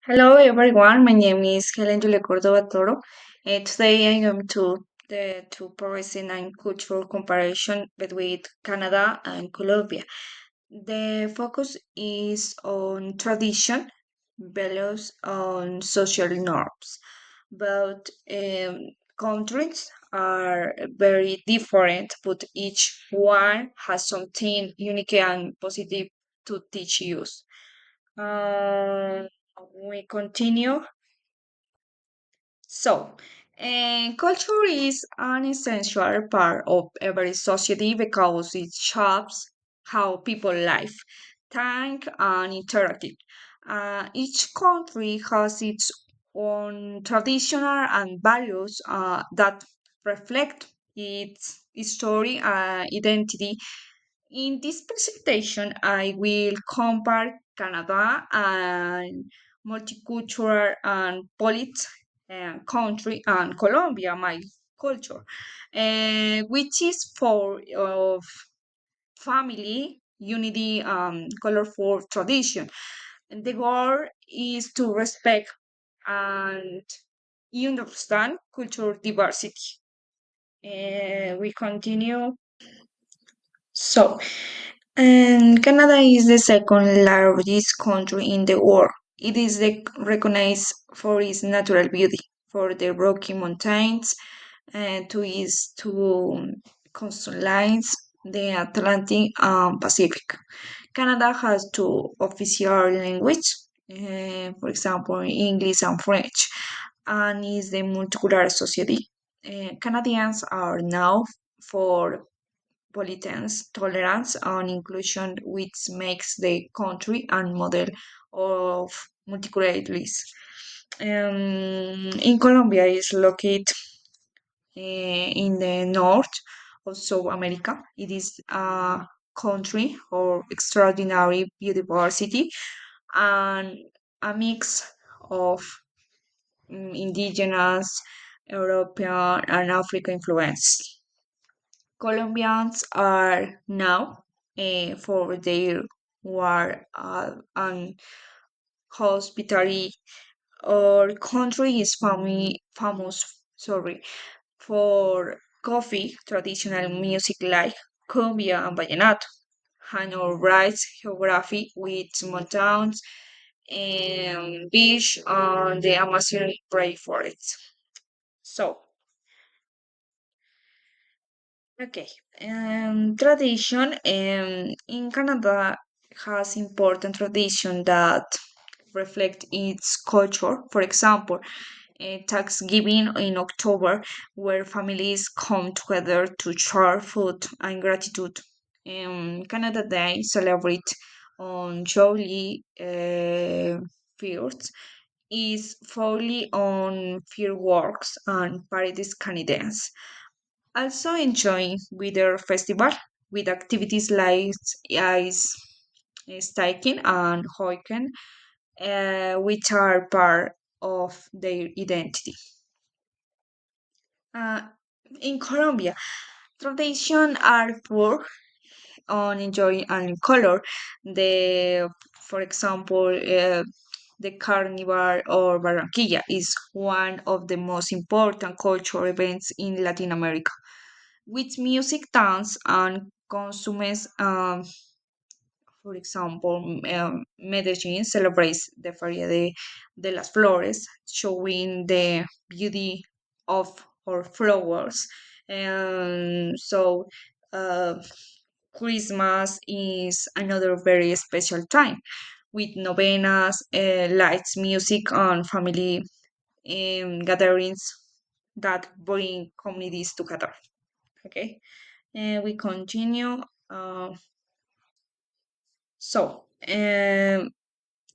Hello everyone, my name is Helen Julia Cordova Toro. Today I am to present a cultural comparison between Canada and Colombia. The focus is on tradition, values, on social norms. Both countries are very different, but each one has something unique and positive to teach us. Um, we continue. Culture is an essential part of every society because it shapes how people live, think, and interact. Each country has its own traditional and values that reflect its history and identity. In this presentation, I will compare Canada and multicultural and polite country and Colombia, my culture, which is for of family, unity, colorful tradition. And the goal is to respect and understand cultural diversity. We continue. So, and Canada is the second largest country in the world. It is recognized for its natural beauty, for the Rocky Mountains, and to its two coastlines, the Atlantic and Pacific. Canada has two official languages, for example, English and French, and is the multicultural society. Canadians are now for politeness, tolerance, and inclusion, which makes the country a model of multiculturalism. In Colombia, is located in the north of South America. It is a country of extraordinary biodiversity and a mix of indigenous, European, and African influence. Colombians are now for their war and hospitality. Our country is famous, sorry, for coffee, traditional music like cumbia and vallenato, and our rice geography with mountains and beach on the Amazon rainforest. So, okay. Tradition in Canada has important tradition that reflect its culture. For example, Thanksgiving in October, where families come together to share food and gratitude. Canada Day celebrate on July 1st is fully on fireworks and parades Canadians. Also enjoying Wither Festival with activities like ice skiing and hiking, which are part of their identity. Uh, in Colombia, traditions are poor on enjoy and color. The, for example, the Carnival or Barranquilla is one of the most important cultural events in Latin America with music, dance, and consumes. For example, Medellin celebrates the de las Flores, showing the beauty of our flowers. And uh, Christmas is another very special time with novenas, lights, music, and family gatherings that bring communities together. Okay, and we continue. So,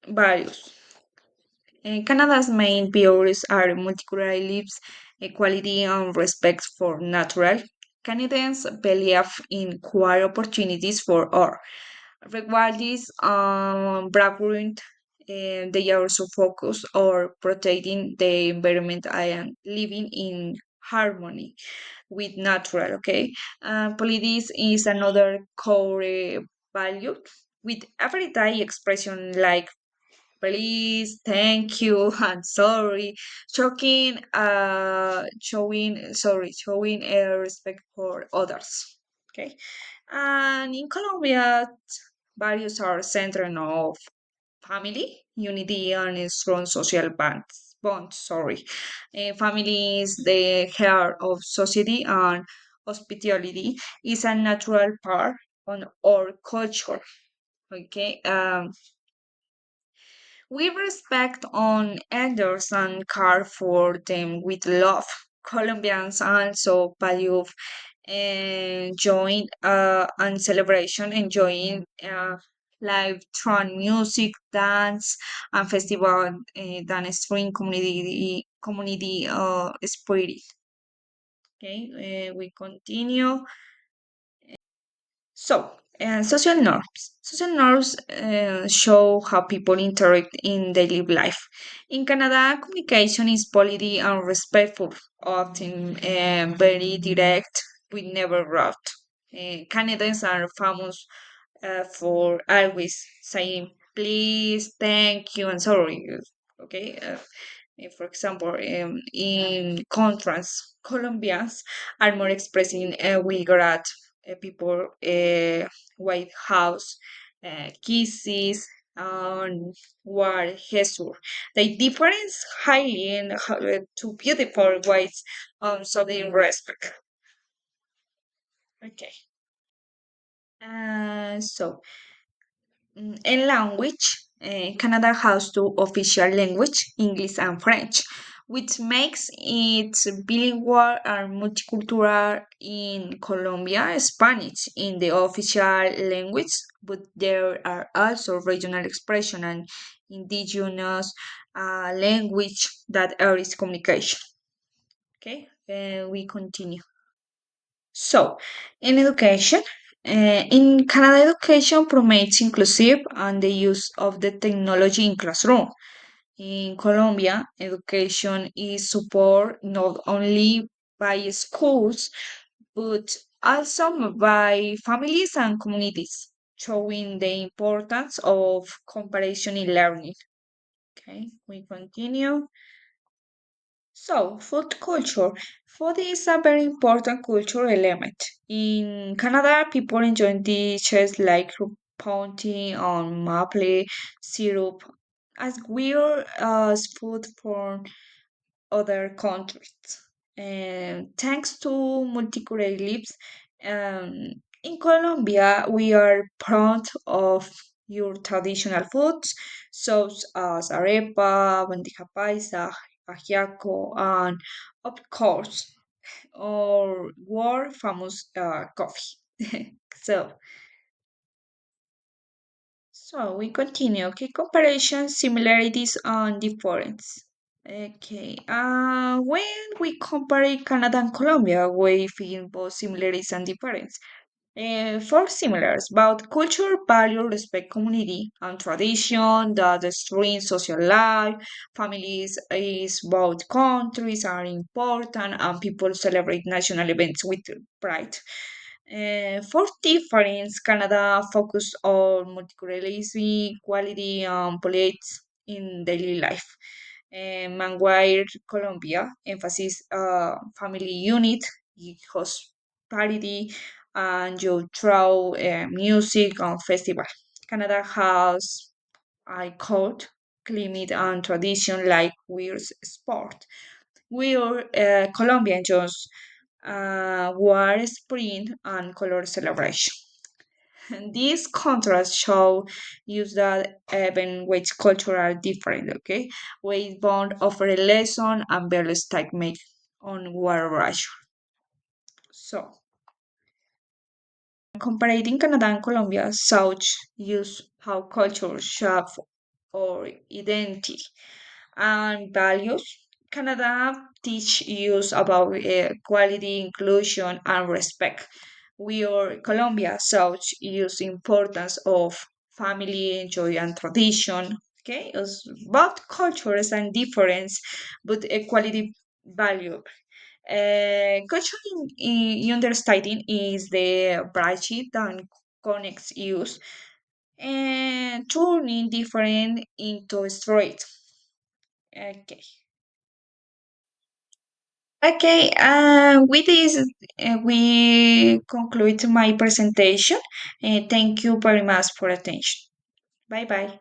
values. Canada's main pillars are multiculturalism, equality, and respect for natural. Canadians believe in equal opportunities for all. Regardless background, they also focus on protecting the environment and living in harmony with natural. Okay, politics is another core value with everyday expression like please, thank you, I'm sorry, showing respect for others. Okay, and in Colombia, values are centered of family, unity, and strong social bonds. Bonds, sorry. Family is the heart of society, and hospitality is a natural part on our culture. Okay. We respect on elders and care for them with love. Colombians also value enjoying and celebration, enjoying live tron music, dance, and festival dance string community spirit. Okay, we continue. So, social norms. Social norms show how people interact in daily life. In Canada, communication is polite and respectful, often very direct, with never rude. Canadians are famous for always saying please, thank you, and sorry. Okay, for example, in contrast, Colombians are more expressing we got people White House kisses and war Jesus. They difference highly in two beautiful ways so they respect. Okay. In language, Canada has two official language, English and French, which makes it bilingual and multicultural. In Colombia, Spanish in the official language, but there are also regional expression and indigenous language that areas communication. Okay, we continue. So, in education, in Canada, education promotes inclusive and the use of the technology in classroom. In Colombia, education is supported not only by schools but also by families and communities, showing the importance of comparison in learning. Okay, we continue. So, food culture. Food is a very important cultural element. In Canada, people enjoy dishes like poutine on maple syrup as weird as food from other countries. And thanks to multiculturalism, in Colombia, we are proud of your traditional foods, such as arepa, bandeja paisa, ajiaco, and of course, our world famous coffee. so, so we continue. Okay, comparison, similarities, and difference. Okay. When we compare Canada and Colombia, we find both similarities and differences. For similars, about culture, value, respect, community, and tradition, that the stream social life, families is both countries are important, and people celebrate national events with pride. For difference, Canada focused on multiculturalism, equality, and politics in daily life. Manguire, Colombia, emphasis family unit, hospitality, and cultural music and festival. Canada has I called climate and tradition like weird sport. We're Colombian just war spring and color celebration. And these contrasts show use that even which culture are different, okay? We bond offer a lesson and various take make on war rush. So comparing Canada and Colombia, South use how culture shape or identity and values. Canada teach use about equality, inclusion, and respect. We are Colombia, South use importance of family, joy, and tradition. Okay, it's both cultures and difference, but equality value. Cultural understanding is the bridge that connects youth. and turning different into straight. Okay. Okay, with this, we conclude my presentation. Thank you very much for attention. Bye bye.